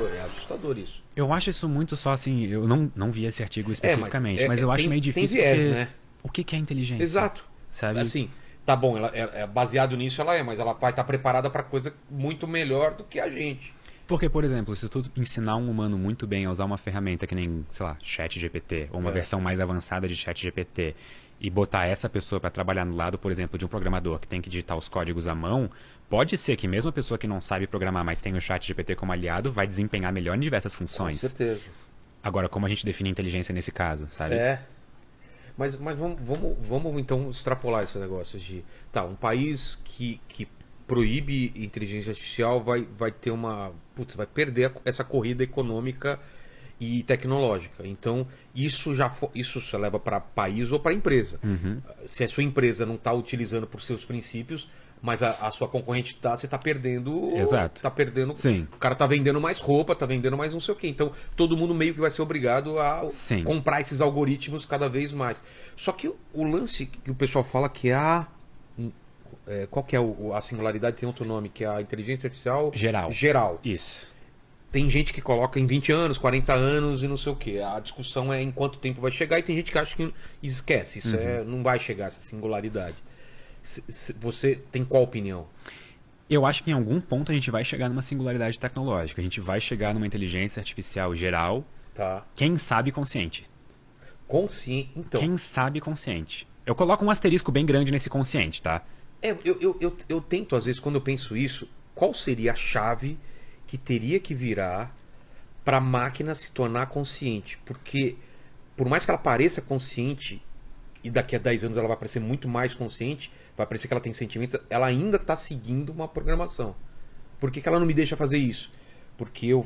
É assustador isso. Eu acho isso muito só assim, eu não vi esse artigo especificamente, mas eu acho tem, meio tem difícil viés, porque né? o que que é inteligência? Exato. Sabe? Assim, tá bom, baseado nisso ela é, mas ela vai estar preparada para coisa muito melhor do que a gente. Porque, por exemplo, se tu ensinar um humano muito bem a usar uma ferramenta que nem, sei lá, ChatGPT, ou uma É. versão mais avançada de ChatGPT, e botar essa pessoa para trabalhar no lado, por exemplo, de um programador que tem que digitar os códigos à mão, pode ser que mesmo a pessoa que não sabe programar, mas tem o ChatGPT como aliado, vai desempenhar melhor em diversas Com funções. certeza. Agora, como a gente define inteligência nesse caso, sabe? É. Mas vamos então extrapolar esse negócio de. Tá, um país que proíbe inteligência artificial vai ter uma. Putz, vai perder essa corrida econômica e tecnológica. Então, isso se leva para país ou para empresa. Se a sua empresa não está utilizando por seus princípios, mas a sua concorrente tá, você está perdendo. Exato. Tá perdendo. Sim. O cara tá vendendo mais roupa, tá vendendo mais não sei o quê. Então, todo mundo meio que vai ser obrigado a Sim. comprar esses algoritmos cada vez mais. Só que o lance que o pessoal fala que é qual que é a singularidade? Tem outro nome, que é a inteligência artificial Geral. geral. Isso. Tem gente que coloca em 20 anos, 40 anos e não sei o quê. A discussão é em quanto tempo vai chegar e tem gente que acha que esquece. Isso não vai chegar, essa singularidade. Você tem qual opinião? Eu acho que em algum ponto a gente vai chegar numa singularidade tecnológica. A gente vai chegar numa inteligência artificial geral, Tá. quem sabe consciente. Consciente. Então. Quem sabe consciente. Eu coloco um asterisco bem grande nesse consciente, tá? Eu tento, às vezes, quando eu penso isso, qual seria a chave que teria que virar para a máquina se tornar consciente? Porque, por mais que ela pareça consciente, e daqui a 10 anos ela vai parecer muito mais consciente, vai parecer que ela tem sentimentos, ela ainda está seguindo uma programação. Por que ela não me deixa fazer isso? Porque eu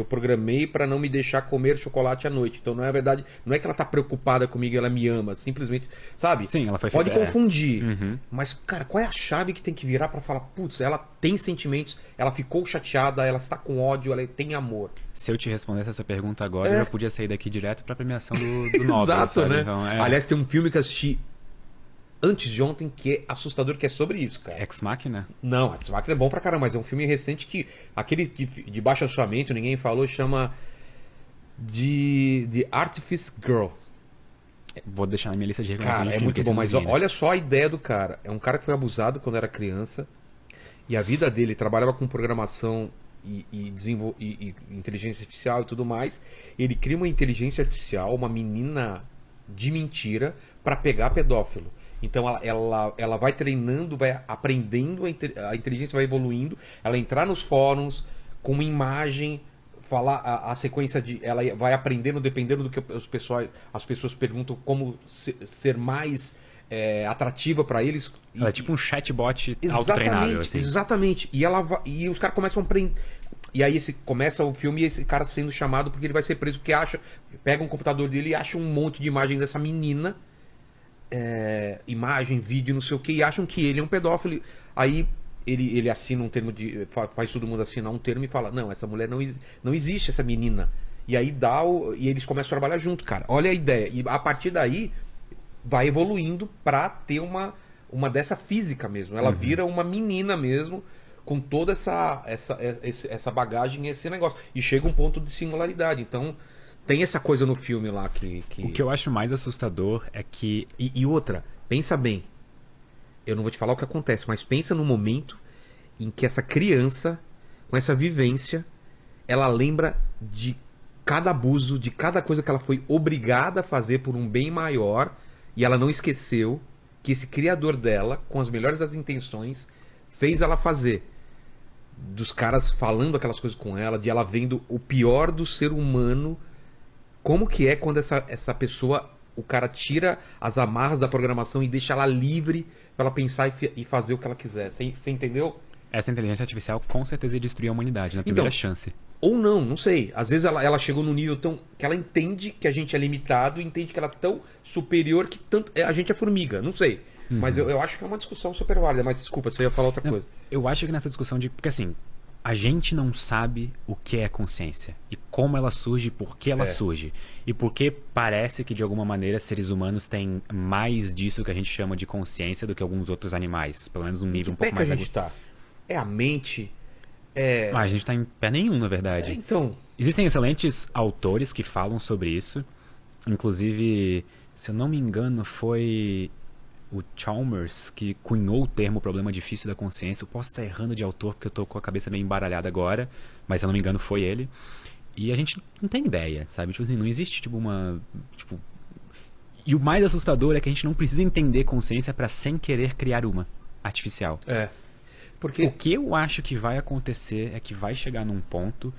programei para não me deixar comer chocolate à noite. Então, não é verdade, não é que ela tá preocupada comigo e ela me ama, simplesmente, sabe? Sim, ela foi Pode feita- confundir. Uhum. Mas, cara, qual é a chave que tem que virar para falar, putz, ela tem sentimentos, ela ficou chateada, ela está com ódio, ela tem amor. Se eu te respondesse essa pergunta agora, É. eu já podia sair daqui direto pra premiação do Nobel, Exato, sabe? né? Então, Aliás, tem um filme que eu assisti antes de ontem que é assustador, que é sobre isso, cara. Ex Machina? Não, Ex Machina é bom pra caramba, mas é um filme recente que aquele de baixo orçamento, ninguém falou, chama de Artifice Girl. Vou deixar na minha lista de recomendações Cara, de é filme, muito porque bom, esse eu mas não vi, né? olha só a ideia do cara. É um cara que foi abusado quando era criança e a vida dele trabalhava com programação e inteligência artificial e tudo mais. Ele cria uma inteligência artificial, uma menina de mentira, pra pegar pedófilo. Então ela vai treinando, vai aprendendo, a inteligência vai evoluindo, ela entrar nos fóruns com uma imagem, falar a sequência de. Ela vai aprendendo dependendo do que as pessoas perguntam, como ser mais atrativa para eles. Ela é tipo um chatbot Exatamente, autotreinável, assim. exatamente. E os caras começam a aprender. E aí começa o filme e esse cara sendo chamado porque ele vai ser preso, porque pega um computador dele e acha um monte de imagens dessa menina. Imagem, vídeo, não sei o que, e acham que ele é um pedófilo. Aí ele assina um termo faz todo mundo assinar um termo e fala: não, essa mulher não existe, essa menina. E aí e eles começam a trabalhar junto, cara. Olha a ideia. E a partir daí vai evoluindo pra ter uma dessa física mesmo. Ela vira uma menina mesmo, com toda essa bagagem, esse negócio. E chega um ponto de singularidade. Então, tem essa coisa no filme lá que... O que eu acho mais assustador é que E outra, pensa bem. Eu não vou te falar o que acontece, mas pensa no momento em que essa criança, com essa vivência, ela lembra de cada abuso, de cada coisa que ela foi obrigada a fazer por um bem maior, e ela não esqueceu que esse criador dela, com as melhores das intenções, fez ela fazer. Dos caras falando aquelas coisas com ela, de ela vendo o pior do ser humano. Como que é quando essa pessoa, o cara tira as amarras da programação e deixa ela livre para ela pensar e fazer o que ela quiser. Você entendeu? essa inteligência artificial com certeza ia destruir a humanidade na primeira chance. Ou não sei. Às vezes ela chegou num nível tão que ela entende que a gente é limitado, entende que ela é tão superior que a gente é formiga. Não sei. Mas eu acho que é uma discussão super válida. Mas desculpa, você ia falar outra coisa. Eu acho que nessa discussão de... Porque assim, a gente não sabe o que é consciência. E como ela surge, por que ela surge. E por que parece que, de alguma maneira, seres humanos têm mais disso que a gente chama de consciência do que alguns outros animais. Pelo menos um nível um pouco mais a gente tá? É a mente? É, A gente tá em pé nenhum, na verdade. então, Existem excelentes autores que falam sobre isso. Inclusive, se eu não me engano, foi o Chalmers que cunhou o termo problema difícil da consciência. Eu posso estar errando de autor porque eu tô com a cabeça meio embaralhada agora, mas se eu não me engano foi ele. E a gente não tem ideia, sabe? Tipo assim, não existe tipo uma, tipo, e o mais assustador é que a gente não precisa entender consciência para sem querer criar uma artificial. porque O que eu acho que vai acontecer é que vai chegar num ponto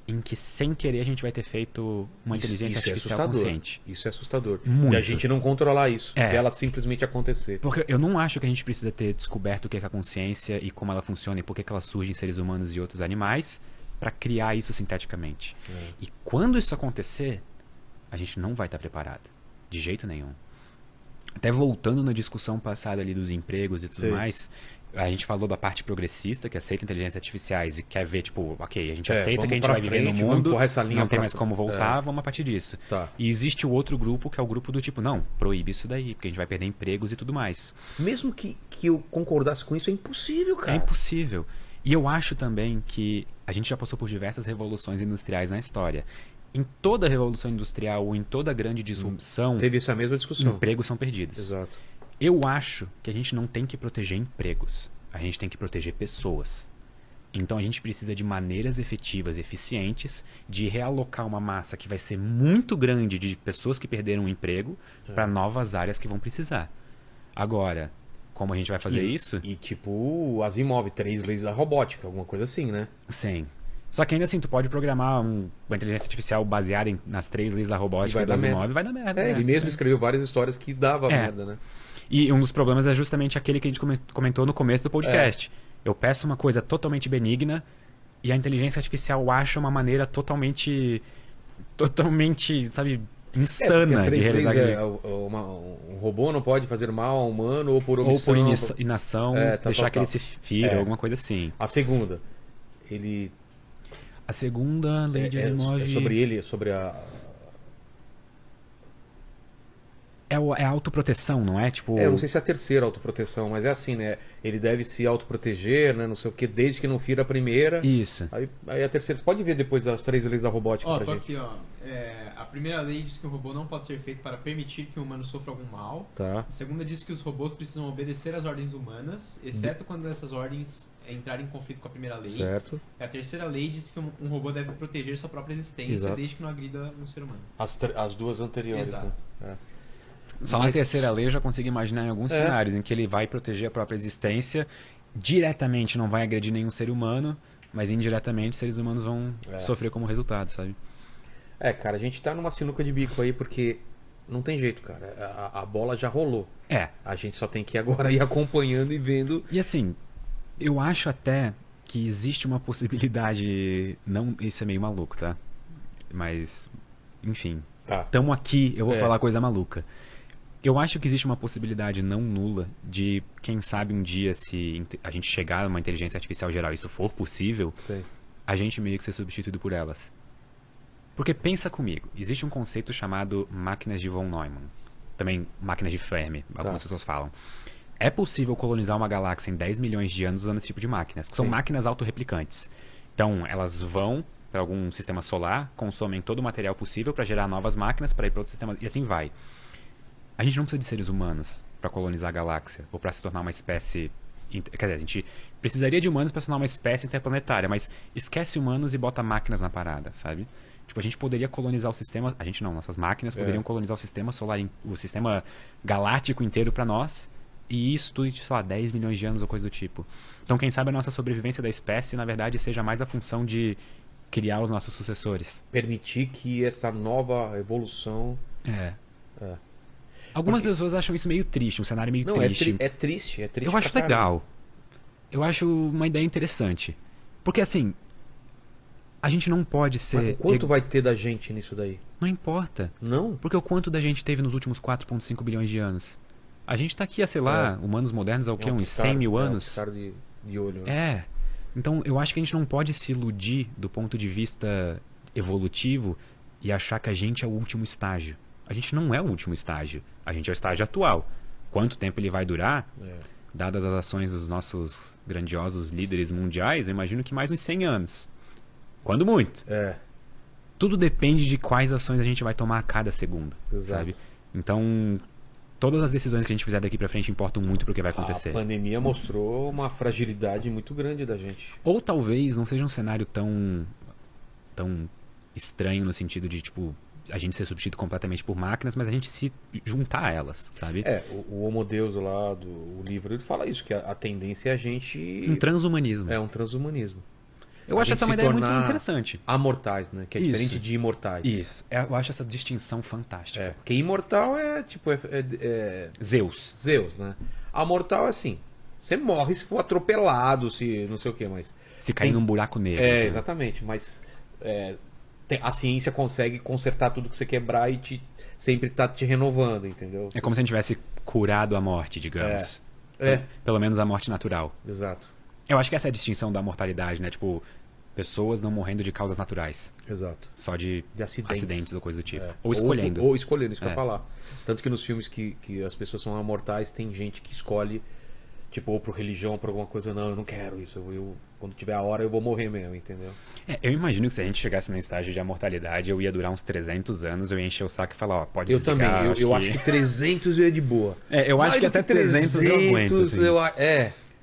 em que sem querer a gente vai ter feito uma inteligência artificial consciente. Isso é assustador. Muito. De a gente não controlar isso, É. dela simplesmente acontecer. Porque eu não acho que a gente precisa ter descoberto o que é a consciência e como ela funciona e por que ela surge em seres humanos e outros animais para criar isso sinteticamente. E quando isso acontecer, a gente não vai estar preparado. De jeito nenhum. Até voltando na discussão passada ali dos empregos e tudo Sei. mais, a gente falou da parte progressista, que aceita inteligências artificiais e quer ver, tipo, ok, a gente aceita vamos que a gente pra vai viver no frente, vamos mundo, empurrar essa linha não tem pra- mais como voltar, vamos a partir disso. Tá. E existe o outro grupo, que é o grupo do tipo, não, proíbe isso daí, porque a gente vai perder empregos e tudo mais. Mesmo que eu concordasse com isso, é impossível, cara. É impossível. E eu acho também que a gente já passou por diversas revoluções industriais na história. Em toda revolução industrial ou em toda grande disrupção, Teve essa mesma discussão. empregos são perdidos. Exato. Eu acho que a gente não tem que proteger empregos. A gente tem que proteger pessoas. Então a gente precisa de maneiras efetivas e eficientes de realocar uma massa que vai ser muito grande de pessoas que perderam o emprego para novas áreas que vão precisar. Agora, como a gente vai fazer isso? E tipo, Asimov, 3 leis da robótica, alguma coisa assim, né? Sim. Só que ainda assim, tu pode programar uma inteligência artificial baseada nas 3 leis da E robótica vai e do dar merda. Asimov, vai dar merda. É, né? ele mesmo escreveu várias histórias que dava É. merda, né? E um dos problemas é justamente aquele que a gente comentou no começo do podcast. Eu peço uma coisa totalmente benigna e a inteligência artificial acha uma maneira totalmente, sabe, Porque insana as de 3 leis realizar é, aquilo. um robô não pode fazer mal ao humano ou por omissão. Ou por inação, deixar que ele se fira, É. alguma coisa assim. A segunda, ele A segunda lei de Asimov é sobre ele, sobre a... é a autoproteção, não é? Tipo, eu não sei se é a terceira autoproteção, mas é assim, né? Ele deve se autoproteger, né? Não sei o que, desde que não fira a primeira. isso. Aí a terceira, você pode ver depois as 3 leis da robótica Ó, pra tô gente. aqui, ó. A primeira lei diz que o robô não pode ser feito para permitir que o humano sofra algum mal. Tá. A segunda diz que os robôs precisam obedecer às ordens humanas, exceto quando essas ordens entrarem em conflito com a primeira lei. Certo. A terceira lei diz que um robô deve proteger sua própria existência Exato. desde que não agrida um ser humano. As duas anteriores, Exato. né? Só na terceira lei eu já consigo imaginar em alguns cenários em que ele vai proteger a própria existência, diretamente não vai agredir nenhum ser humano, mas indiretamente seres humanos vão sofrer como resultado, sabe? Cara, a gente tá numa sinuca de bico aí porque não tem jeito, cara. A bola já rolou. É. A gente só tem que agora ir acompanhando e vendo. E assim, eu acho até que existe uma possibilidade. Não, isso é meio maluco, tá? Mas, enfim. Tá. Tamo aqui, eu vou É. falar coisa maluca. Eu acho que existe uma possibilidade não nula de, quem sabe um dia, se a gente chegar a uma inteligência artificial geral, isso for possível, Sei. a gente meio que ser substituído por elas. Porque pensa comigo, existe um conceito chamado máquinas de von Neumann. Também máquinas de Fermi, algumas pessoas falam. É possível colonizar uma galáxia em 10 milhões de anos usando esse tipo de máquinas, que são Sim. máquinas autorreplicantes. Então, elas vão para algum sistema solar, consomem todo o material possível para gerar novas máquinas para ir para outro sistema, e assim vai. A gente não precisa de seres humanos para colonizar a galáxia, ou para se tornar uma espécie... Quer dizer, a gente precisaria de humanos para se tornar uma espécie interplanetária, mas esquece humanos e bota máquinas na parada, sabe? Tipo, a gente poderia colonizar o sistema... A gente não, nossas máquinas poderiam colonizar o sistema solar, o sistema galáctico inteiro para nós, e isso tudo, sei lá, 10 milhões de anos ou coisa do tipo. Então, quem sabe a nossa sobrevivência da espécie, na verdade, seja mais a função de criar os nossos sucessores. Permitir que essa nova evolução. É. Algumas pessoas acham isso meio triste, um cenário meio Não, triste. é triste. É triste. Eu acho pra caramba. legal. Eu acho uma ideia interessante. Porque assim, a gente não pode Mas ser... quanto vai ter da gente nisso daí? Não importa. Não? Porque o quanto da gente teve nos últimos 4,5 bilhões de anos? A gente tá aqui há, sei lá, humanos modernos há o quê? Uns 100 mil anos? piscar de olho. Né? É. Então, eu acho que a gente não pode se iludir do ponto de vista evolutivo e achar que a gente é o último estágio. A gente não é o último estágio. A gente é o estágio atual. Quanto tempo ele vai durar? dadas as ações dos nossos grandiosos líderes mundiais, eu imagino que mais uns 100 anos. Quando muito. Tudo depende de quais ações a gente vai tomar a cada segundo, Exato. sabe? Então, todas as decisões que a gente fizer daqui pra frente importam muito pro que vai acontecer. A pandemia mostrou uma fragilidade muito grande da gente. Ou talvez não seja um cenário tão estranho no sentido de, tipo, a gente ser substituído completamente por máquinas, mas a gente se juntar a elas, sabe? O Homo Deus lá do livro, ele fala isso, que a tendência é a gente... Um transhumanismo. É um transhumanismo. Eu A acho gente essa uma se ideia muito tornar interessante. Amortais, né? Que é Isso. diferente de imortais. Isso. Eu acho essa distinção fantástica. Porque imortal é tipo... Zeus. Zeus, né? Amortal é assim... Você morre se for atropelado, se não sei o que, mas... Se cair num buraco negro. Exatamente. Mas a ciência consegue consertar tudo que você quebrar e sempre tá te renovando, entendeu? É como se a gente tivesse curado a morte, digamos. É. Pelo menos a morte natural. Exato. Eu acho que essa é a distinção da mortalidade, né? Tipo, pessoas não morrendo de causas naturais. Exato. Só de acidentes ou coisa do tipo. Ou escolhendo. Ou escolhendo, isso que eu ia falar. Tanto que nos filmes que as pessoas são amortais, tem gente que escolhe, tipo, ou por religião, ou por alguma coisa, não, eu não quero isso. Quando tiver a hora, eu vou morrer mesmo, entendeu? Eu imagino que se a gente chegasse no estágio de imortalidade, eu ia durar uns 300 anos, eu ia encher o saco e falar, ó, pode Eu desligar, também. Eu acho que 300 eu ia de boa. eu acho que até 300 eu aguento, assim.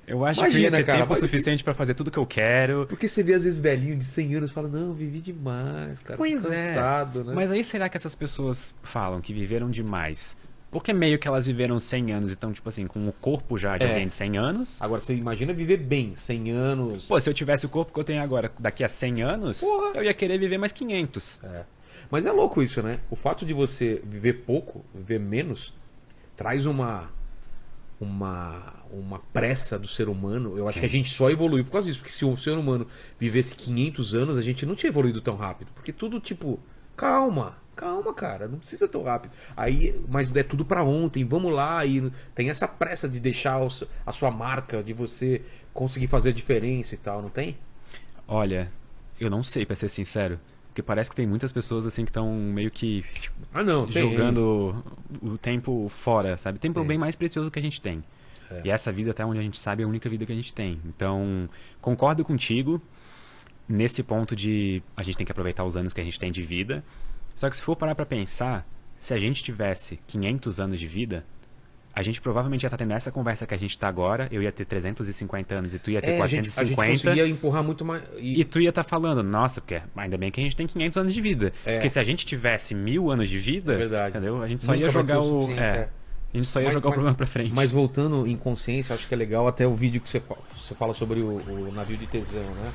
Eu acho que eu ia ter tempo suficiente pra fazer tudo que eu quero. Porque você vê às vezes velhinho de 100 anos e fala, não, vivi demais, cara. Pois tô cansado, né? Mas aí será que essas pessoas falam que viveram demais? Porque meio que elas viveram 100 anos e estão, tipo assim, com o corpo já de alguém de 100 anos. Agora, você imagina viver bem, 100 anos. Pô, se eu tivesse o corpo que eu tenho agora, daqui a 100 anos, eu ia querer viver mais 500. Mas é louco isso, né? O fato de você viver pouco, viver menos, traz uma pressa do ser humano. Eu acho que a gente só evoluiu por causa disso. Porque se o ser humano vivesse 500 anos, a gente não tinha evoluído tão rápido. Porque tudo, tipo, calma, cara, não precisa tão rápido. Mas é tudo pra ontem, vamos lá. E tem essa pressa de deixar a sua marca, de você conseguir fazer a diferença e tal, não tem? Olha, eu não sei, pra ser sincero. Porque parece que tem muitas pessoas assim que estão meio que jogando o tempo fora, sabe? Tempo é o bem mais precioso que a gente tem. E essa vida, até onde a gente sabe, é a única vida que a gente tem. Então, concordo contigo nesse ponto de a gente tem que aproveitar os anos que a gente tem de vida. Só que se for parar pra pensar, se a gente tivesse 500 anos de vida, a gente provavelmente ia estar tendo essa conversa que a gente tá agora, eu ia ter 350 anos e tu ia ter 450. A gente conseguia empurrar muito mais. E tu ia estar falando, nossa, porque ainda bem que a gente tem 500 anos de vida. Porque se a gente tivesse 1000 anos de vida, entendeu? A gente só ia jogar a gente só ia jogar o problema pra frente. Mas voltando em consciência, acho que é legal até o vídeo que você fala sobre o navio de Teseu, né?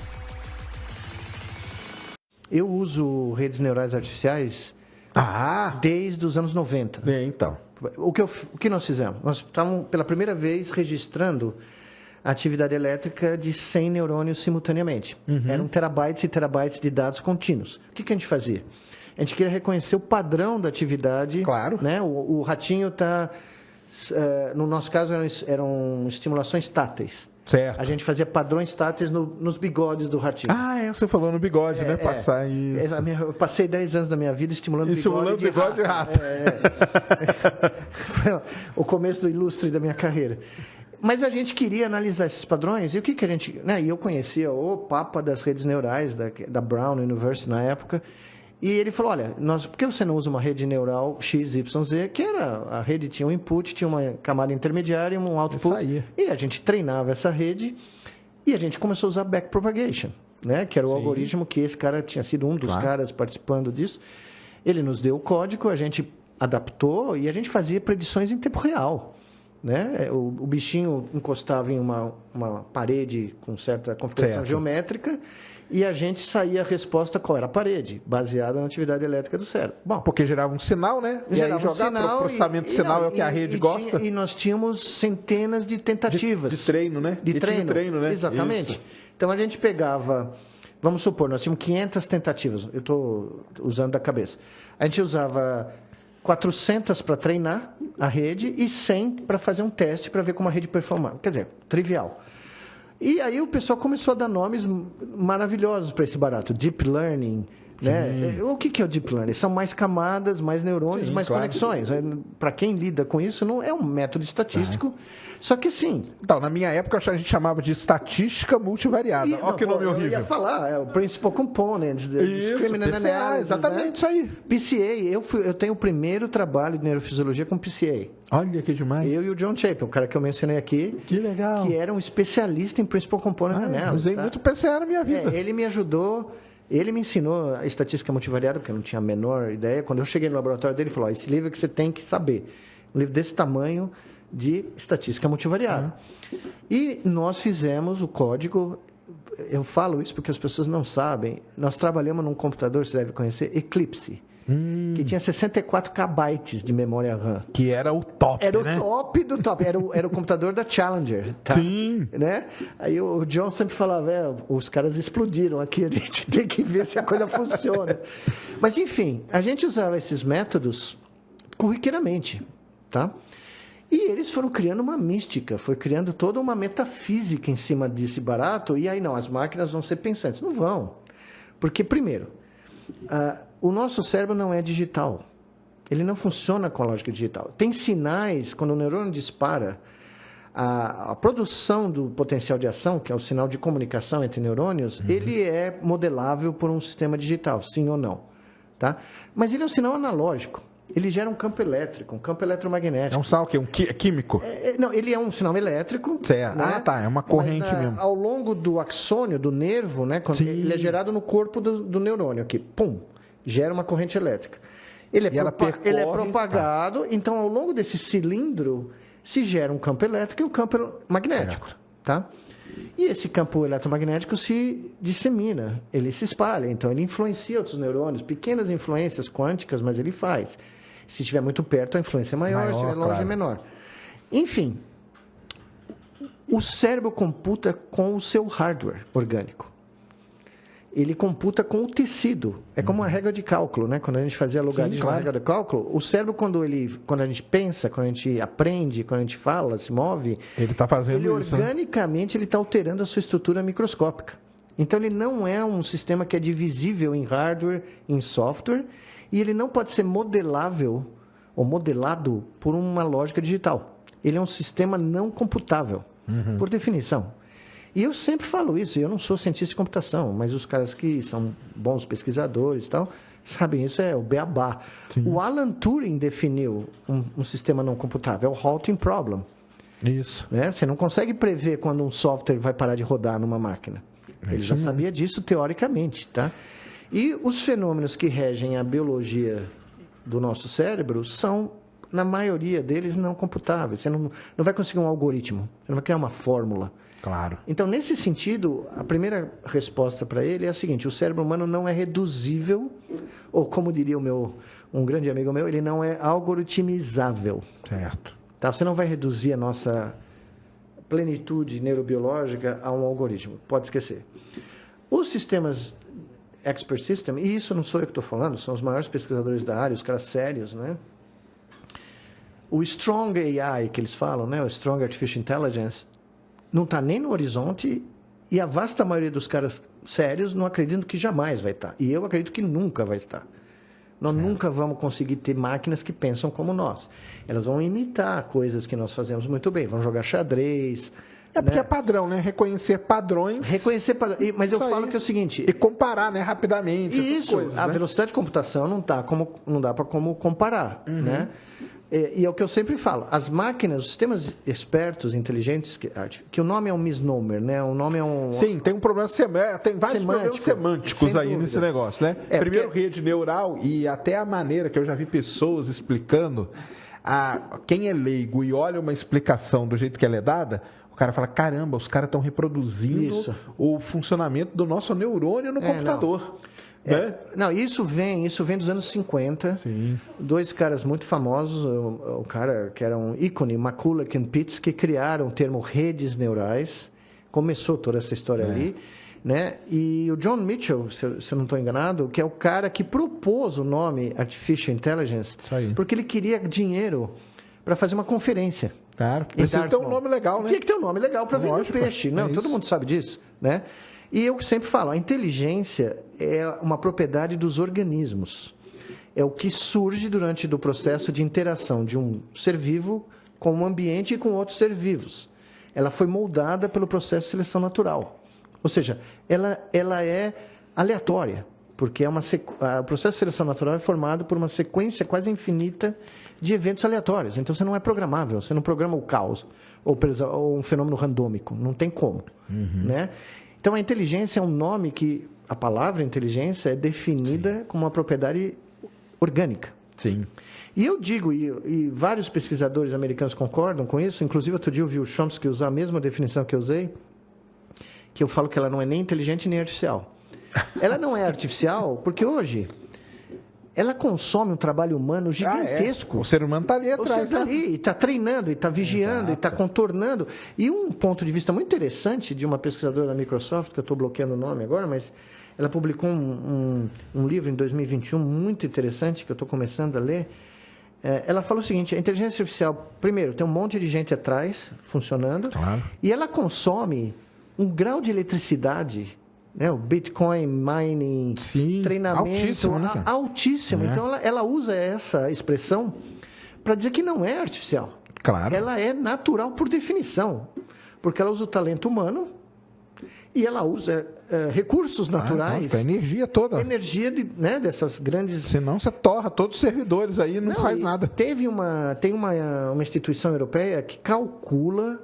Eu uso redes neurais artificiais desde os anos 90. Então. O que nós fizemos? Nós estávamos pela primeira vez registrando a atividade elétrica de 100 neurônios simultaneamente. Eram terabytes e terabytes de dados contínuos. O que a gente fazia? A gente queria reconhecer o padrão da atividade. Claro. Né? O ratinho está... no nosso caso, eram estimulações táteis. Certo. A gente fazia padrões táteis nos bigodes do ratinho. Você falou no bigode, né? Passar isso. Eu passei 10 anos da minha vida estimulando bigode de rato. Foi o começo do ilustre da minha carreira. Mas a gente queria analisar esses padrões. E o que a gente... Né? E eu conhecia o papa das redes neurais da Brown University na época. E ele falou, olha, por que você não usa uma rede neural XYZ, que era, a rede tinha um input, tinha uma camada intermediária e um output. E a gente treinava essa rede e a gente começou a usar backpropagation, né? Que era o algoritmo que esse cara tinha sido um dos caras participando disso. Ele nos deu o código, a gente adaptou e a gente fazia predições em tempo real. Né? O bichinho encostava em uma parede com certa configuração geométrica e a gente saía a resposta qual era a parede, baseada na atividade elétrica do cérebro. Bom, porque gerava um sinal, né? E aí jogar para o processamento de sinal é o que a rede gosta. E nós tínhamos centenas de tentativas. De treino, né? De treino, né? Exatamente. Isso. Então a gente pegava, vamos supor, nós tínhamos 500 tentativas, eu estou usando da cabeça. A gente usava 400 para treinar a rede e 100 para fazer um teste para ver como a rede performava. Quer dizer, trivial. E aí o pessoal começou a dar nomes maravilhosos para esse barato. Deep Learning, Né? O que é o Deep Learning? São mais camadas, mais neurônios, mais conexões. Para quem lida com isso, não é um método estatístico. Só que sim. Então, na minha época, a gente chamava de estatística multivariada. Olha que nome horrível. Eu ia falar, o Principal Components, Discriminant Analysis. Exatamente, né? Isso aí. PCA, eu tenho o primeiro trabalho de neurofisiologia com PCA. Olha que demais. Eu e o John Chapin, o cara que eu mencionei aqui. Que legal. Que era um especialista em Principal Component Analysis. Usei muito PCA na minha vida. Ele me ajudou. Ele me ensinou a estatística multivariada, porque eu não tinha a menor ideia. Quando eu cheguei no laboratório dele, ele falou, esse livro que você tem que saber. Um livro desse tamanho de estatística multivariada. E nós fizemos o código, eu falo isso porque as pessoas não sabem, nós trabalhamos num computador, você deve conhecer, Eclipse, que tinha 64 KB de memória RAM. Que era o top, Era o top do top, era o computador da Challenger. Tá? Sim. Né? Aí o John sempre falava, os caras explodiram aqui, a gente tem que ver se a coisa funciona. Mas, enfim, a gente usava esses métodos corriqueiramente, tá? E eles foram criando uma mística, foi criando toda uma metafísica em cima desse barato, e aí não, as máquinas vão ser pensantes. Não vão. Porque, primeiro, o nosso cérebro não é digital. Ele não funciona com a lógica digital. Tem sinais, quando o neurônio dispara, a produção do potencial de ação, que é o sinal de comunicação entre neurônios, ele é modelável por um sistema digital, sim ou não. Tá? Mas ele é um sinal analógico. Ele gera um campo elétrico, um campo eletromagnético. É um sinal o quê? É químico? Não, ele é um sinal elétrico. Certo. Né? É uma corrente mesmo. Ao longo do axônio, do nervo, né? Ele é gerado no corpo do neurônio aqui. Pum! Gera uma corrente elétrica. Ele é propagado, então ao longo desse cilindro se gera um campo elétrico e um campo magnético. Tá? E esse campo eletromagnético se dissemina, ele se espalha, então ele influencia outros neurônios, pequenas influências quânticas, mas ele faz. Se estiver muito perto, a influência é maior, se estiver longe, é menor. Enfim, o cérebro computa com o seu hardware orgânico. Ele computa com o tecido. É como uma regra de cálculo, né? Quando a gente fazia logaritmo na regra de cálculo, o cérebro, quando a gente pensa, quando a gente aprende, quando a gente fala, se move, ele está fazendo isso. Organicamente, ele está alterando a sua estrutura microscópica. Então, ele não é um sistema que é divisível em hardware, em software, e ele não pode ser modelável ou modelado por uma lógica digital. Ele é um sistema não computável, por definição. E eu sempre falo isso, eu não sou cientista de computação, mas os caras que são bons pesquisadores e tal, sabem isso, é o beabá. Sim. O Alan Turing definiu um sistema não computável, é o halting problem. Isso. Né? Você não consegue prever quando um software vai parar de rodar numa máquina. Ele já sabia disso teoricamente, tá? E os fenômenos que regem a biologia do nosso cérebro são, na maioria deles, não computáveis. Você não vai conseguir um algoritmo, você não vai criar uma fórmula. Claro. Então, nesse sentido, a primeira resposta para ele é a seguinte: o cérebro humano não é reduzível, ou como diria um grande amigo meu, ele não é algoritmizável. Certo. Tá? Você não vai reduzir a nossa plenitude neurobiológica a um algoritmo, pode esquecer. Os sistemas expert system, e isso não sou eu que estou falando, são os maiores pesquisadores da área, os caras sérios, né? O Strong AI, que eles falam, né? O Strong Artificial Intelligence, não está nem no horizonte, e a vasta maioria dos caras sérios não acreditam que jamais vai estar. E eu acredito que nunca vai estar. Nós nunca vamos conseguir ter máquinas que pensam como nós. Elas vão imitar coisas que nós fazemos muito bem, vão jogar xadrez. É porque é padrão, né? Reconhecer padrões. Mas eu falo que é o seguinte... E comparar, né? Rapidamente. Isso, coisas, a velocidade de computação não dá para como comparar, né? E é o que eu sempre falo, as máquinas, os sistemas espertos, inteligentes, que o nome é um misnomer, né? O nome é um... Sim, tem um problema tem vários problemas semânticos aí nesse negócio, né? Primeiro, rede neural, e até a maneira que eu já vi pessoas explicando, quem é leigo e olha uma explicação do jeito que ela é dada, o cara fala, caramba, os caras estão reproduzindo o funcionamento do nosso neurônio no computador. Não, isso vem dos anos 50. Sim. Dois caras muito famosos, o cara que era um ícone, McCulloch e Pitts, que criaram o termo redes neurais. Começou toda essa história ali, né? E o John Mitchell, se eu não estou enganado, que é o cara que propôs o nome Artificial Intelligence, porque ele queria dinheiro para fazer uma conferência. Claro, precisa ter um nome legal, né? Tinha que ter um nome legal para vender peixe. Não, todo mundo sabe disso, né? E eu sempre falo, a inteligência é uma propriedade dos organismos. É o que surge durante o processo de interação de um ser vivo com o ambiente e com outros seres vivos. Ela foi moldada pelo processo de seleção natural. Ou seja, ela é aleatória, porque o processo de seleção natural é formado por uma sequência quase infinita de eventos aleatórios. Então, você não é programável, você não programa o caos ou um fenômeno randômico. Não tem como. Né? Então, a inteligência é um nome que... A palavra inteligência é definida como uma propriedade orgânica. Sim. E eu digo, e vários pesquisadores americanos concordam com isso, inclusive outro dia eu vi o Chomsky usar a mesma definição que eu usei, que eu falo que ela não é nem inteligente nem artificial. Ela não é artificial porque hoje ela consome um trabalho humano gigantesco. O ser humano está ali atrás. Está ali, está treinando, está vigiando, está contornando. E um ponto de vista muito interessante de uma pesquisadora da Microsoft, que eu estou bloqueando o nome agora, mas ela publicou um livro em 2021 muito interessante, que eu estou começando a ler. Ela falou o seguinte, a inteligência artificial, primeiro, tem um monte de gente atrás, funcionando, claro. E ela consome um grau de eletricidade, né, o Bitcoin mining, sim, treinamento altíssimo. Né, altíssimo. Então, ela usa essa expressão para dizer que não é artificial. Claro. Ela é natural por definição, porque ela usa o talento humano e ela usa recursos naturais. A energia toda. A energia dessas grandes... Senão você torra todos os servidores aí e não faz nada. Tem uma instituição europeia que calcula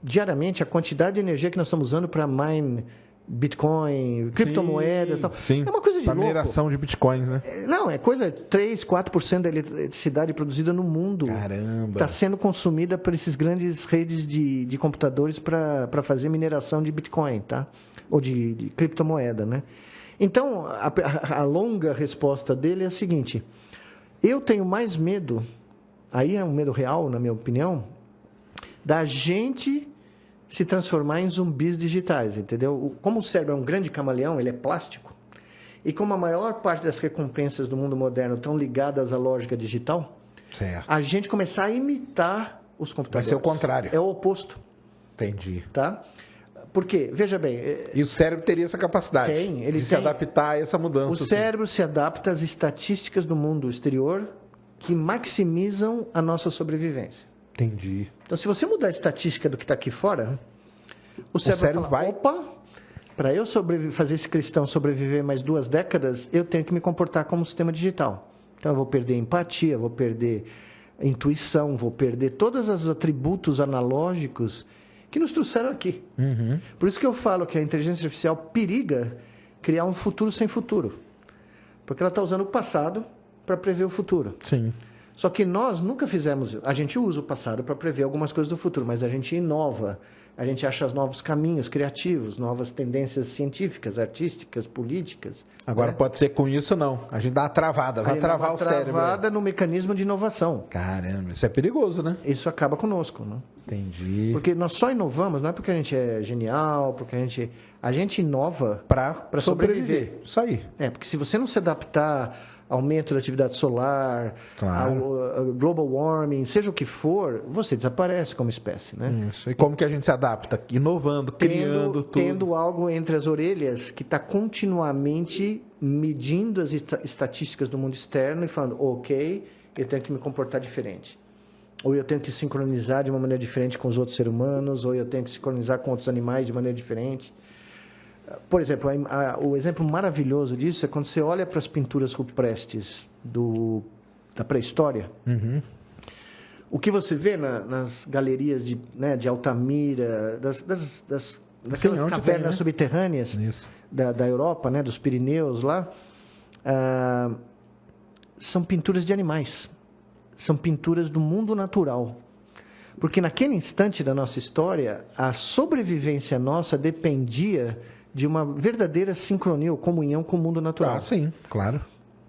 diariamente a quantidade de energia que nós estamos usando para mine Bitcoin, criptomoedas e tal. Sim. É uma coisa de louco. Mineração de Bitcoins, né? Não, é coisa 3, 4% da eletricidade produzida no mundo. Caramba. Está sendo consumida por esses grandes redes de computadores para fazer mineração de Bitcoin, tá? Ou de criptomoeda, né? Então, a longa resposta dele é a seguinte. Eu tenho mais medo, aí é um medo real, na minha opinião, da gente se transformar em zumbis digitais, entendeu? Como o cérebro é um grande camaleão, ele é plástico, e como a maior parte das recompensas do mundo moderno estão ligadas à lógica digital, certo. A gente começar a imitar os computadores. Vai ser o contrário. É o oposto. Entendi. Tá? Porque, veja bem... E o cérebro teria essa capacidade de se adaptar a essa mudança. O cérebro se adapta às estatísticas do mundo exterior que maximizam a nossa sobrevivência. Entendi. Então, se você mudar a estatística do que está aqui fora, o cérebro vai... Opa, para eu fazer esse cristão sobreviver mais 2 décadas, eu tenho que me comportar como um sistema digital. Então, eu vou perder empatia, vou perder intuição, vou perder todos os atributos analógicos que nos trouxeram aqui. Uhum. Por isso que eu falo que a inteligência artificial periga criar um futuro sem futuro. Porque ela está usando o passado para prever o futuro. Sim. Só que nós nunca fizemos... A gente usa o passado para prever algumas coisas do futuro, mas a gente inova, a gente acha novos caminhos criativos, novas tendências científicas, artísticas, políticas. Agora, pode ser com isso, não. A gente dá uma travada, vai travar o cérebro. Travada no mecanismo de inovação. Caramba, isso é perigoso, né? Isso acaba conosco, né? Entendi. Porque nós só inovamos, não é porque a gente é genial, porque a gente inova para sobreviver. Isso aí. Porque se você não se adaptar... aumento da atividade solar, ao global warming, seja o que for, você desaparece como espécie, né? Isso. E como que a gente se adapta? Inovando, criando tudo. Tendo algo entre as orelhas que está continuamente medindo as estatísticas do mundo externo e falando, ok, eu tenho que me comportar diferente. Ou eu tenho que sincronizar de uma maneira diferente com os outros seres humanos, ou eu tenho que sincronizar com outros animais de maneira diferente. Por exemplo, o exemplo maravilhoso disso é quando você olha para as pinturas rupestres da pré-história. Uhum. O que você vê nas galerias de Altamira, daquelas cavernas subterrâneas da Europa, dos Pirineus lá, são pinturas de animais. São pinturas do mundo natural. Porque naquele instante da nossa história, a sobrevivência nossa dependia de uma verdadeira sincronia ou comunhão com o mundo natural. Sim, claro.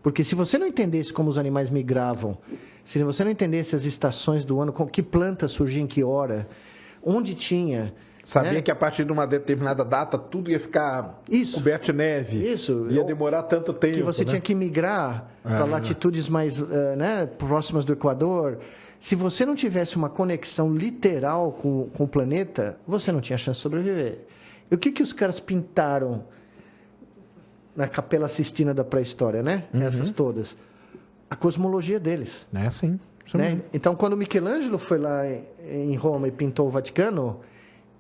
Porque se você não entendesse como os animais migravam, se você não entendesse as estações do ano, que planta surgia em que hora, onde tinha... Sabia que a partir de uma determinada data tudo ia ficar coberto de neve. Isso. Ia demorar tanto tempo. Que você tinha que migrar para latitudes mais próximas do Equador. Se você não tivesse uma conexão literal com o planeta, você não tinha chance de sobreviver. E o que os caras pintaram na Capela Sistina da pré-história, né? Essas todas. A cosmologia deles. Sim. Né? Então, quando Michelangelo foi lá em Roma e pintou o Vaticano,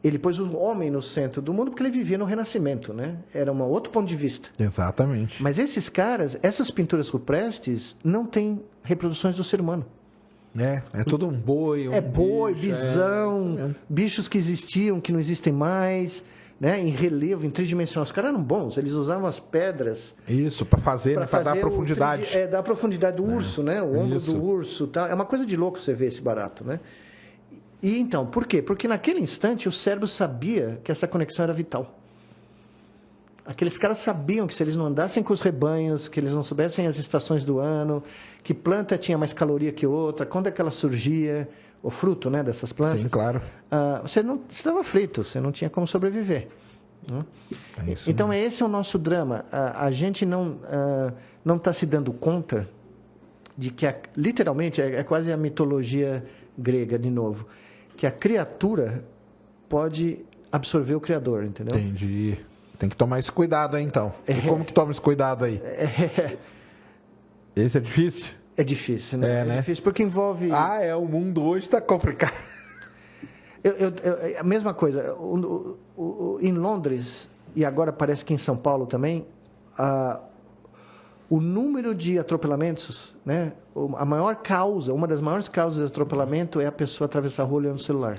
ele pôs o homem no centro do mundo porque ele vivia no Renascimento, né? Era um outro ponto de vista. Exatamente. Mas esses caras, essas pinturas rupestres, não têm reproduções do ser humano. É tudo um boi, bisão, bichos que existiam, que não existem mais, né? Em relevo, em tridimensional. Os caras eram bons, eles usavam as pedras. Isso, para dar profundidade. Dar profundidade do urso, né? O ombro do urso. Tá? É uma coisa de louco você ver esse barato, né? E então, por quê? Porque naquele instante o cérebro sabia que essa conexão era vital. Aqueles caras sabiam que se eles não andassem com os rebanhos, que eles não soubessem as estações do ano, que planta tinha mais caloria que outra, quando é que ela surgia, o fruto, né, dessas plantas. Sim, claro. Você estava frito, você não tinha como sobreviver. Né? Então, esse é o nosso drama. A gente não está se dando conta de que, literalmente, é quase a mitologia grega, de novo, que a criatura pode absorver o Criador, entendeu? Entendi. Tem que tomar esse cuidado aí, então. E como que toma esse cuidado aí? Esse é difícil? É difícil, né? É difícil porque envolve... O mundo hoje está complicado. A mesma coisa. Em Londres, e agora parece que em São Paulo também, o número de atropelamentos, né? A maior causa, uma das maiores causas de atropelamento é a pessoa atravessar a rua olhando o celular.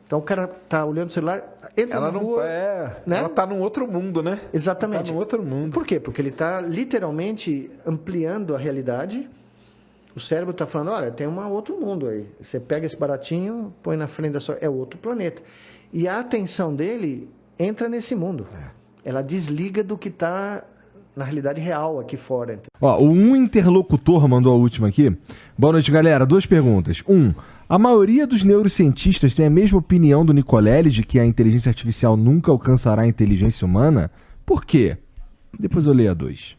Então o cara tá olhando o celular, entra na rua... né? Ela tá num outro mundo, né? Exatamente. Tá num outro mundo. Por quê? Porque ele tá literalmente ampliando a realidade. O cérebro tá falando, olha, tem um outro mundo aí. Você pega esse baratinho, põe na frente da sua... É outro planeta. E a atenção dele entra nesse mundo. Ela desliga do que tá na realidade real aqui fora. Um interlocutor mandou a última aqui. Boa noite, galera. 2 perguntas. A maioria dos neurocientistas tem a mesma opinião do Nicolelli de que a inteligência artificial nunca alcançará a inteligência humana? Por quê? Depois eu leio a 2.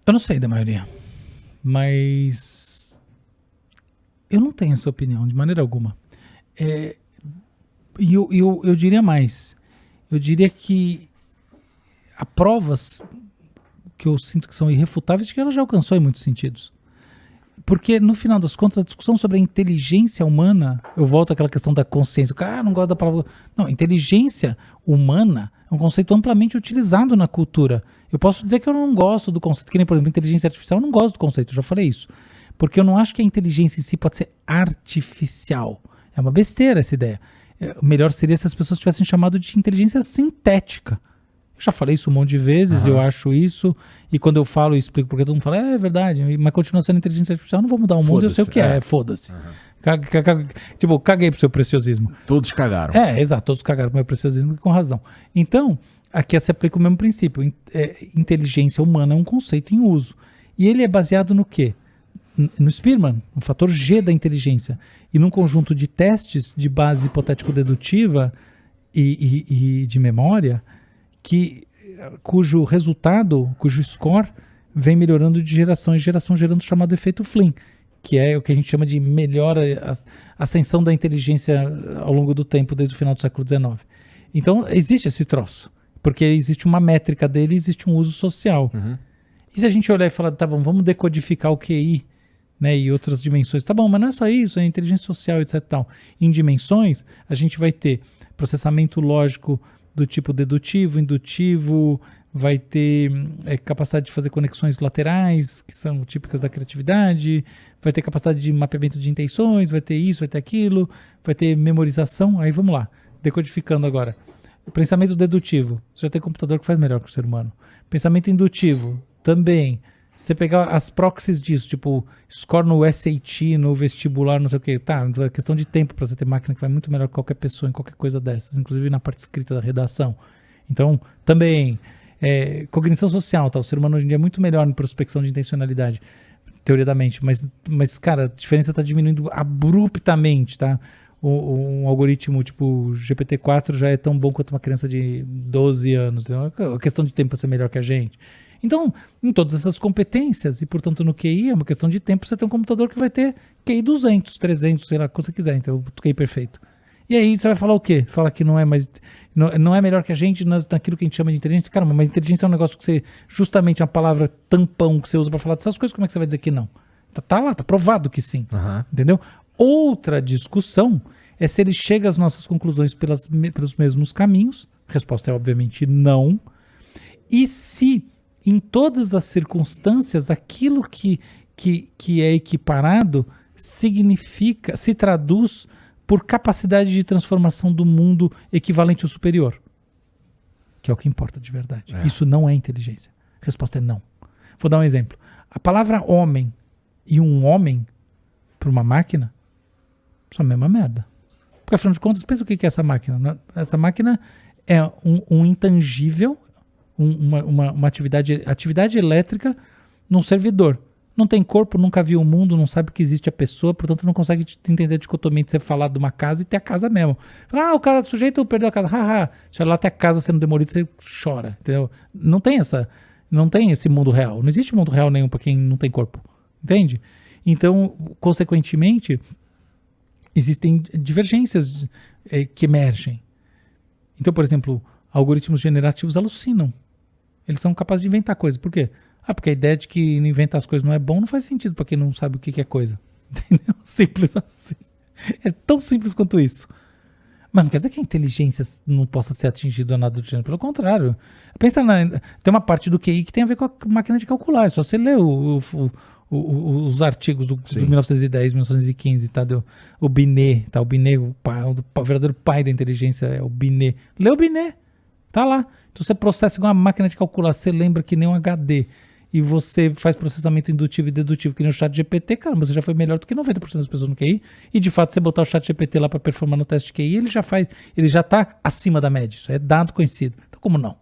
Eu não sei da maioria, mas eu não tenho essa opinião de maneira alguma. E eu diria mais. Eu diria que há provas que eu sinto que são irrefutáveis de que ela já alcançou em muitos sentidos. Porque, no final das contas, a discussão sobre a inteligência humana, eu volto àquela questão da consciência. O cara não gosta da palavra... Não, inteligência humana é um conceito amplamente utilizado na cultura. Eu posso dizer que eu não gosto do conceito, que nem, por exemplo, inteligência artificial, eu não gosto do conceito, eu já falei isso. Porque eu não acho que a inteligência em si pode ser artificial. É uma besteira essa ideia. O melhor seria se as pessoas tivessem chamado de inteligência sintética. Eu já falei isso um monte de vezes, eu acho isso, e quando eu falo e explico porque todo mundo fala, é verdade, mas continua sendo inteligência artificial, não vou mudar o mundo, eu sei o que foda-se. Tipo, caguei pro seu preciosismo. Todos cagaram. Exato, todos cagaram pro meu preciosismo com razão. Então, aqui se aplica o mesmo princípio. Inteligência humana é um conceito em uso. E ele é baseado no quê? No Spearman, no fator G da inteligência. E num conjunto de testes de base hipotético-dedutiva e de memória, cujo resultado, cujo score, vem melhorando de geração em geração, gerando o chamado efeito Flynn, que é o que a gente chama de melhora, ascensão da inteligência ao longo do tempo, desde o final do século XIX. Então, existe esse troço, porque existe uma métrica dele, existe um uso social. E se a gente olhar e falar, tá bom, vamos decodificar o QI, né, e outras dimensões, tá bom, mas não é só isso, é inteligência social, etc. Tal. Em dimensões, a gente vai ter processamento lógico do tipo dedutivo, indutivo, vai ter capacidade de fazer conexões laterais, que são típicas da criatividade, vai ter capacidade de mapeamento de intenções, vai ter isso, vai ter aquilo, vai ter memorização. Aí vamos lá, decodificando agora. O pensamento dedutivo, você já tem computador que faz melhor que o ser humano. Pensamento indutivo, também. Você pegar as proxies disso, tipo, score no SAT, no vestibular, não sei o que, tá, é questão de tempo para você ter máquina que vai muito melhor que qualquer pessoa em qualquer coisa dessas, inclusive na parte escrita da redação. Então, também, cognição social, tá, o ser humano hoje em dia é muito melhor em prospecção de intencionalidade, teoria da mente, mas cara, a diferença está diminuindo abruptamente, tá? Um algoritmo tipo GPT-4 já é tão bom quanto uma criança de 12 anos, é uma questão de tempo para ser melhor que a gente. Então, em todas essas competências, e portanto no QI, é uma questão de tempo, você tem um computador que vai ter QI 200, 300, sei lá, como você quiser, então o QI perfeito. E aí você vai falar o quê? Fala que não é mais... Não é melhor que a gente naquilo que a gente chama de inteligência? Caramba, mas inteligência é um negócio que você... Justamente uma palavra tampão que você usa pra falar dessas coisas, como é que você vai dizer que não? Tá lá, tá provado que sim. Entendeu? Outra discussão é se ele chega às nossas conclusões pelos mesmos caminhos. A resposta é obviamente não. E se em todas as circunstâncias aquilo que é equiparado significa, se traduz por capacidade de transformação do mundo equivalente ou superior. Que é o que importa de verdade. Isso não é inteligência. A resposta é não. Vou dar um exemplo. A palavra homem e um homem para uma máquina são a mesma merda. Porque afinal de contas, pensa o que é essa máquina. Essa máquina é um intangível, uma atividade elétrica num servidor. Não tem corpo, nunca viu o mundo, não sabe que existe a pessoa, portanto não consegue entender a dicotomia de você falar de uma casa e ter a casa mesmo. Fala, o cara sujeito perdeu a casa. Haha. Se olha lá tem a casa sendo demolida, você chora. Entendeu? Não tem esse mundo real. Não existe mundo real nenhum para quem não tem corpo. Entende? Então, consequentemente, existem divergências que emergem. Então, por exemplo, algoritmos generativos alucinam. Eles são capazes de inventar coisas. Por quê? Porque a ideia de que inventar as coisas não é bom não faz sentido para quem não sabe o que é coisa. Entendeu? Simples assim. É tão simples quanto isso. Mas não quer dizer que a inteligência não possa ser atingida ou nada do gênero. Pelo contrário. Pensa tem uma parte do QI que tem a ver com a máquina de calcular. É só você ler os artigos do 1910, 1915, tá? O Binet, tá? O Binet, o verdadeiro pai da inteligência é o Binet. Lê o Binet. Tá lá. Então você processa igual uma máquina de calcular. Você lembra que nem um HD. E você faz processamento indutivo e dedutivo que nem o chat GPT, cara, você já foi melhor do que 90% das pessoas no QI. E de fato, você botar o chat GPT lá para performar no teste de QI, ele já tá acima da média. Isso é dado conhecido. Então, como não?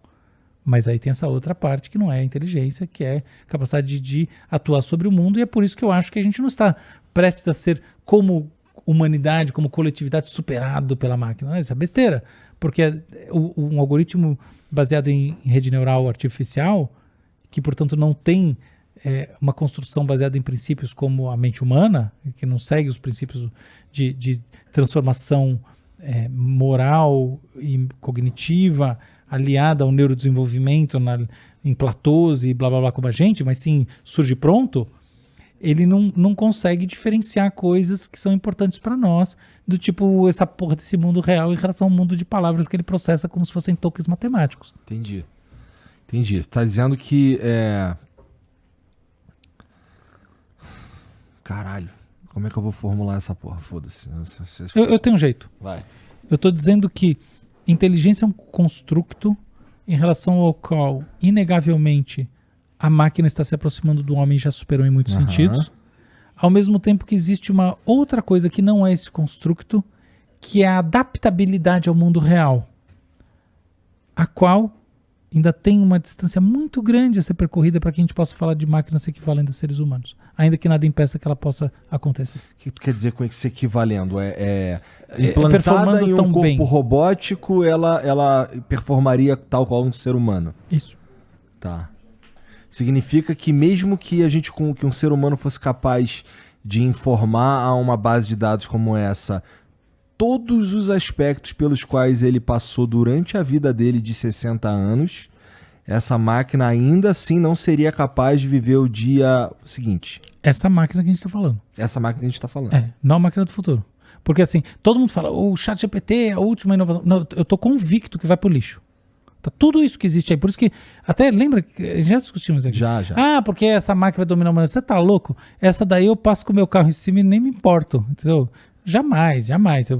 Mas aí tem essa outra parte que não é inteligência, que é capacidade de atuar sobre o mundo. E é por isso que eu acho que a gente não está prestes a ser, como humanidade, como coletividade, superado pela máquina. Não, isso é besteira. Porque um algoritmo baseado em rede neural artificial, que, portanto, não tem uma construção baseada em princípios como a mente humana, que não segue os princípios de transformação moral e cognitiva, aliada ao neurodesenvolvimento em platôs e blá blá blá como a gente, mas sim surge pronto, ele não consegue diferenciar coisas que são importantes para nós, do tipo essa porra desse mundo real em relação ao mundo de palavras que ele processa como se fossem tokens matemáticos. Entendi. Você está dizendo que Caralho, como é que eu vou formular essa porra? Foda-se. Eu tenho um jeito. Vai. Eu estou dizendo que inteligência é um construto em relação ao qual, inegavelmente, a máquina está se aproximando do homem e já superou em muitos sentidos. Ao mesmo tempo que existe uma outra coisa que não é esse construto, que é a adaptabilidade ao mundo real, a qual ainda tem uma distância muito grande a ser percorrida para que a gente possa falar de máquinas equivalendo a seres humanos, ainda que nada impeça que ela possa acontecer. O que tu quer dizer com isso equivalendo? Implantada em um corpo robótico, ela performaria tal qual um ser humano? Isso. Tá. Significa que mesmo que que um ser humano fosse capaz de informar a uma base de dados como essa todos os aspectos pelos quais ele passou durante a vida dele de 60 anos, essa máquina ainda assim não seria capaz de viver o dia seguinte. Essa máquina que a gente está falando. Essa máquina que a gente está falando. Não a máquina do futuro. Porque assim, todo mundo fala, o ChatGPT é a última inovação. Não, eu tô convicto que vai pro lixo. Tá tudo isso que existe aí. Por isso que, até lembra que já discutimos aqui. Já. Porque essa máquina vai dominar o mundo. Você tá louco? Essa daí eu passo com o meu carro em cima e nem me importo, entendeu? Jamais.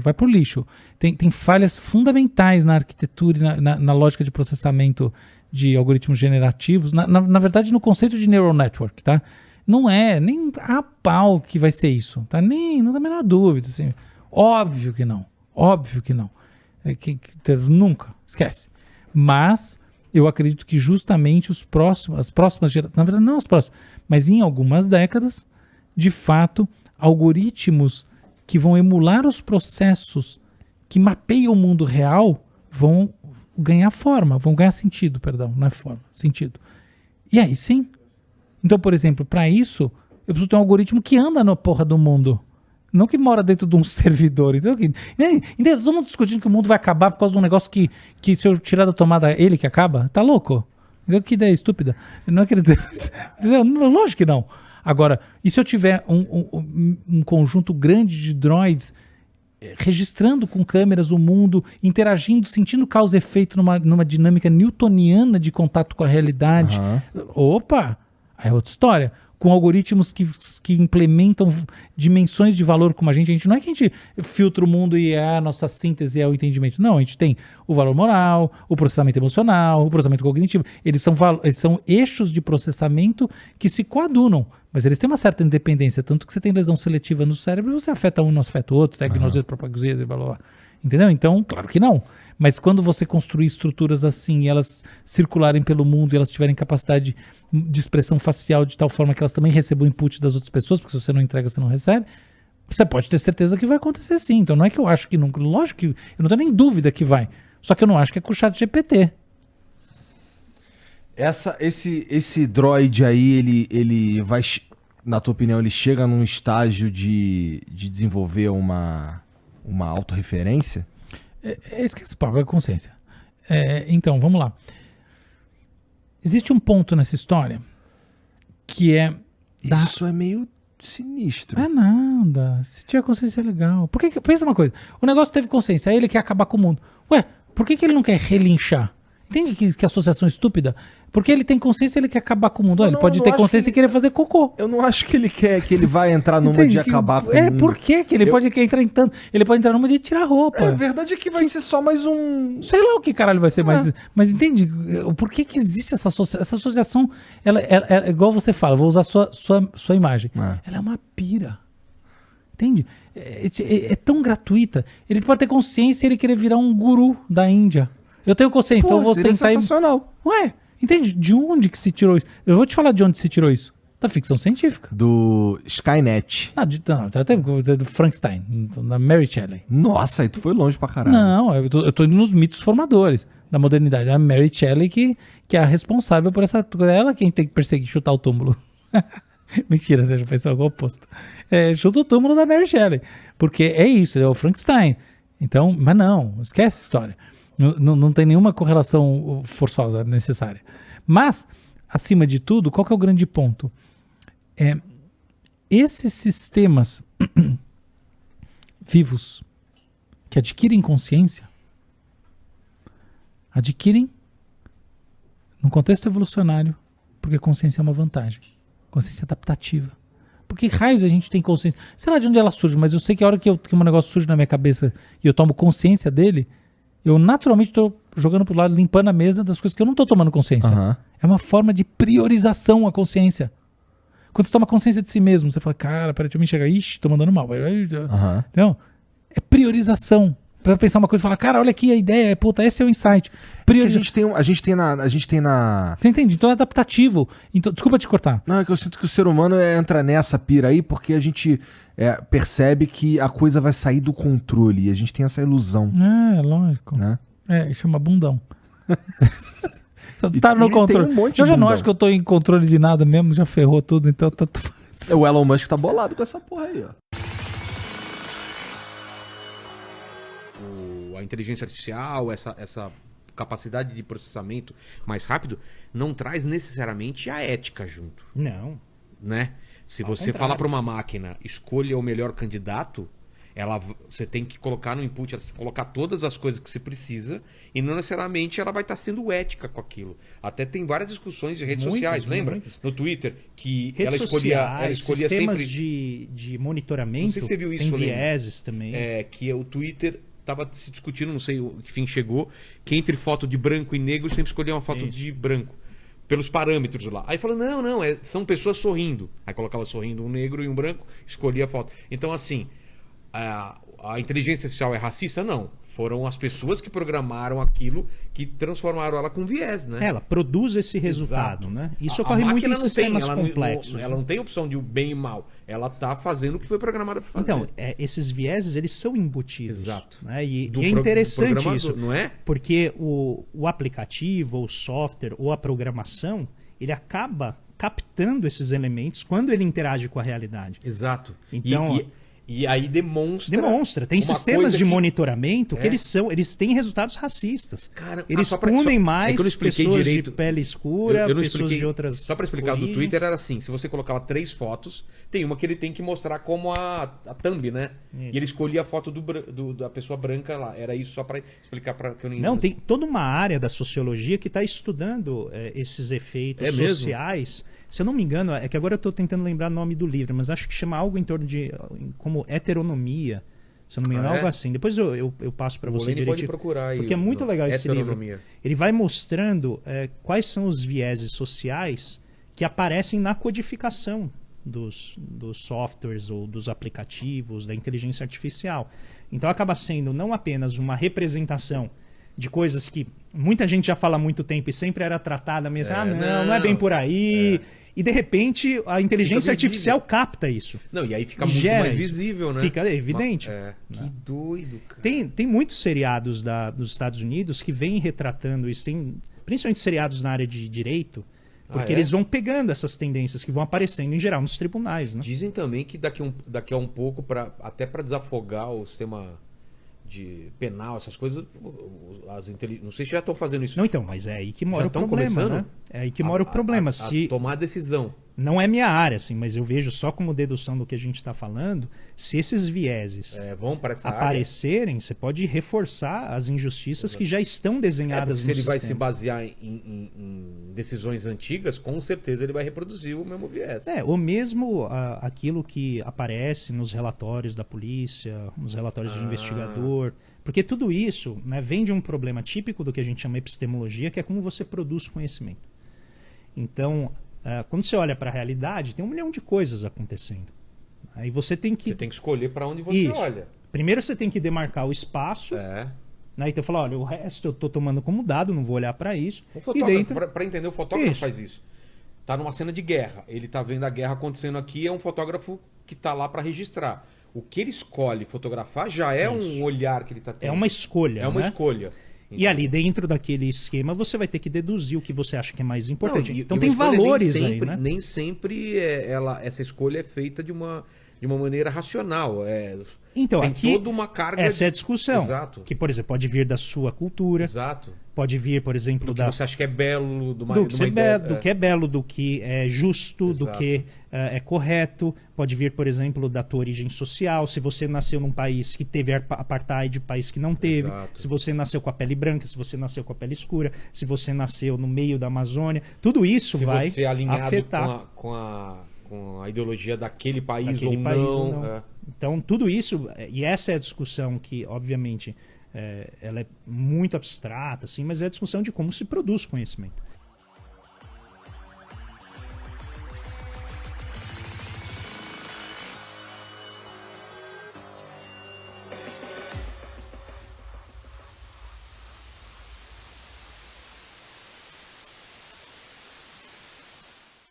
Vai pro lixo. Tem falhas fundamentais na arquitetura e na lógica de processamento de algoritmos generativos. Na verdade, no conceito de neural network, tá? Não é nem a pau que vai ser isso, tá? Não dá a menor dúvida, assim. Óbvio que não. Nunca. Esquece. Mas eu acredito que justamente as próximas gerações, na verdade não as próximas, mas em algumas décadas, de fato, algoritmos que vão emular os processos que mapeiam o mundo real vão ganhar forma, vão ganhar sentido, não é forma, sentido. E aí sim. Então, por exemplo, para isso, eu preciso ter um algoritmo que anda na porra do mundo. Não que mora dentro de um servidor. Entendeu? Entendeu? Todo mundo discutindo que o mundo vai acabar por causa de um negócio que se eu tirar da tomada ele que acaba. Tá louco? Entendeu? Que ideia estúpida. Eu não quero dizer isso. Entendeu? Lógico que não. Agora, e se eu tiver um conjunto grande de droids registrando com câmeras o mundo, interagindo, sentindo causa e efeito numa dinâmica newtoniana de contato com a realidade? Opa! Aí é outra história. Com algoritmos que implementam dimensões de valor como a gente não é que a gente filtra o mundo e a nossa síntese é o entendimento. Não, a gente tem o valor moral, o processamento emocional, o processamento cognitivo. Eles são eixos de processamento que se coadunam, mas eles têm uma certa independência, tanto que você tem lesão seletiva no cérebro e você afeta um, não afeta o outro, diagnose de propagusia e blá, blá, blá. Entendeu? Então, claro que não. Mas quando você construir estruturas assim e elas circularem pelo mundo e elas tiverem capacidade de expressão facial de tal forma que elas também recebam input das outras pessoas, porque se você não entrega, você não recebe, você pode ter certeza que vai acontecer sim. Então não é que eu acho que não. Lógico que eu não tenho nem dúvida que vai. Só que eu não acho que é com o ChatGPT. Esse droid aí, ele vai, na tua opinião, ele chega num estágio de desenvolver uma autorreferência? Esquece o papo, é consciência. Então, vamos lá. Existe um ponto nessa história que é... Isso é meio sinistro. É nada. Se tiver consciência é legal. Pensa uma coisa. O negócio teve consciência, aí ele quer acabar com o mundo. Ué, por que ele não quer relinchar? Entende que associação estúpida? Porque ele tem consciência e ele quer acabar com o mundo. Ele pode ter consciência e querer fazer cocô. Eu não acho que ele quer que ele vai entrar numa de acabar com o mundo. Por que ele pode entrar em tanto? Ele pode entrar numa de tirar roupa. A verdade é que vai ser só mais um... Sei lá o que caralho vai ser, mas entende? Por que existe essa associação? Essa associação, ela é igual você fala, vou usar sua imagem. Ela é uma pira. Entende? É tão gratuita. Ele pode ter consciência e ele querer virar um guru da Índia. Eu tenho consciência, então eu vou sentar sensacional. Ué, entende? De onde que se tirou isso? Eu vou te falar de onde se tirou isso. Da ficção científica. Do Skynet. Não, até do Frankenstein, da Mary Shelley. Nossa, aí tu foi longe pra caralho. Não, eu tô indo nos mitos formadores da modernidade. A Mary Shelley que é a responsável por essa coisa. Ela quem tem que perseguir, chutar o túmulo. Mentira, já pensou algo oposto. Chuta o túmulo da Mary Shelley. Porque é isso, é o Frankenstein. Então, mas não, esquece essa história. Não tem nenhuma correlação forçosa necessária. Mas, acima de tudo, qual que é o grande ponto? Esses sistemas vivos que adquirem consciência, adquirem no contexto evolucionário, porque a consciência é uma vantagem. Consciência adaptativa. Porque raios a gente tem consciência? Sei lá de onde ela surge, mas eu sei que a hora que um negócio surge na minha cabeça e eu tomo consciência dele, eu naturalmente estou jogando pro lado, limpando a mesa das coisas que eu não estou tomando consciência. É uma forma de priorização a consciência. Quando você toma consciência de si mesmo, você fala, cara, peraí, deixa eu me enxergar. Ixi, tô mandando mal. Então, é priorização. Pra pensar uma coisa e falar, cara, olha aqui a ideia, puta, esse é o insight. A gente tem na... Você entende? Então é adaptativo. Então, desculpa te cortar. Não, é que eu sinto que o ser humano entra nessa pira aí porque a gente percebe que a coisa vai sair do controle e a gente tem essa ilusão. Lógico. Né? Chama bundão. Você tá no controle. Eu já não acho que eu tô em controle de nada mesmo, já ferrou tudo, então tá tudo... O Elon Musk tá bolado com essa porra aí, ó. A inteligência artificial, essa capacidade de processamento mais rápido, não traz necessariamente a ética junto. Não. Né? Se você falar para uma máquina, escolha o melhor candidato, você tem que colocar no input, colocar todas as coisas que você precisa, e não necessariamente ela vai estar sendo ética com aquilo. Até tem várias discussões de redes sociais, lembra? No Twitter, que ela escolhia sistemas sempre... de monitoramento, não sei se você viu isso, tem vieses também. Que o Twitter estava se discutindo, não sei o que fim chegou, que entre foto de branco e negro sempre escolhia uma foto de branco, pelos parâmetros lá. Aí falou, não, são pessoas sorrindo. Aí colocava sorrindo um negro e um branco, escolhia a foto. Então, assim, a inteligência artificial é racista? Não. Foram as pessoas que programaram aquilo que transformaram ela com viés, né? Ela produz esse resultado, né? Isso ocorre muito em sistemas complexos. Ela não tem opção de o bem e mal. Ela está fazendo o que foi programada para fazer. Então, esses vieses, eles são embutidos. Exato. Né? E é interessante isso. Não é? Porque o aplicativo, ou o software, ou a programação, ele acaba captando esses elementos quando ele interage com a realidade. Exato. Então... E aí demonstra. Tem sistemas de monitoramento que eles têm resultados racistas. Cara, eles punem mais pessoas direito. de pele escura, pessoas de outras. Só para explicar, do Twitter era assim: se você colocava 3 fotos, tem uma que ele tem que mostrar como a thumb, né? E ele escolhia a foto da pessoa branca lá. Era isso só para explicar para que eu não tem toda uma área da sociologia que está estudando esses efeitos sociais. Se eu não me engano, é que agora eu estou tentando lembrar o nome do livro, mas acho que chama algo em torno de como heteronomia. Se eu não me engano, algo assim. Depois eu passo para você direitinho. Pode procurar aí. Porque é muito legal esse livro. Ele vai mostrando quais são os vieses sociais que aparecem na codificação dos softwares ou dos aplicativos, da inteligência artificial. Então acaba sendo não apenas uma representação de coisas que muita gente já fala há muito tempo e sempre era tratada mesmo. Não é bem por aí. E de repente a inteligência artificial capta isso. Não, e aí fica muito mais visível, né? Fica evidente. Que doido, cara. Tem muitos seriados dos Estados Unidos que vêm retratando isso. Tem principalmente seriados na área de direito, porque eles vão pegando essas tendências que vão aparecendo em geral nos tribunais, né? Dizem também que daqui a um pouco, até para desafogar o sistema de penal, essas coisas, não sei se já estão fazendo isso. Não, então, mas é aí que mora o problema, né? É aí que mora o problema. Se tomar decisão. Não é minha área, assim, mas eu vejo só como dedução do que a gente está falando, se esses vieses vão para essa aparecerem, você pode reforçar as injustiças que já estão desenhadas no sistema. Se ele vai se sistema. basear em decisões antigas, com certeza ele vai reproduzir o mesmo viés. Ou mesmo aquilo que aparece nos relatórios da polícia, nos relatórios de investigador, porque tudo isso, né, vem de um problema típico do que a gente chama epistemologia, que é como você produz conhecimento. Então, quando você olha para a realidade, tem 1 milhão de coisas acontecendo. Aí você tem que escolher para onde você olha. Primeiro você tem que demarcar o espaço. Né? Então falar, olha, o resto eu estou tomando como dado, não vou olhar para isso. Para entender, o fotógrafo faz isso. Tá numa cena de guerra, ele tá vendo a guerra acontecendo aqui, é um fotógrafo que tá lá para registrar. O que ele escolhe fotografar já é um olhar que ele tá tendo. É uma escolha. É uma escolha. E ali dentro daquele esquema você vai ter que deduzir o que você acha que é mais importante. Então tem valores aí, né? Nem sempre essa escolha é feita de uma maneira racional. Então, tem aqui, toda uma carga. Essa é a discussão. Exato. Que, por exemplo, pode vir da sua cultura. Exato. Pode vir, por exemplo, do que você acha que é belo, do que é belo, do que é justo, do que é correto. Pode vir, por exemplo, da tua origem social. Se você nasceu num país que teve apartheid, país que não teve. Exato. Se você nasceu com a pele branca, se você nasceu com a pele escura, se você nasceu no meio da Amazônia. Tudo isso vai você é alinhado afetar com a ideologia daquele país ou não. Então, tudo isso, e essa é a discussão que, obviamente, ela é muito abstrata, assim, mas é a discussão de como se produz conhecimento.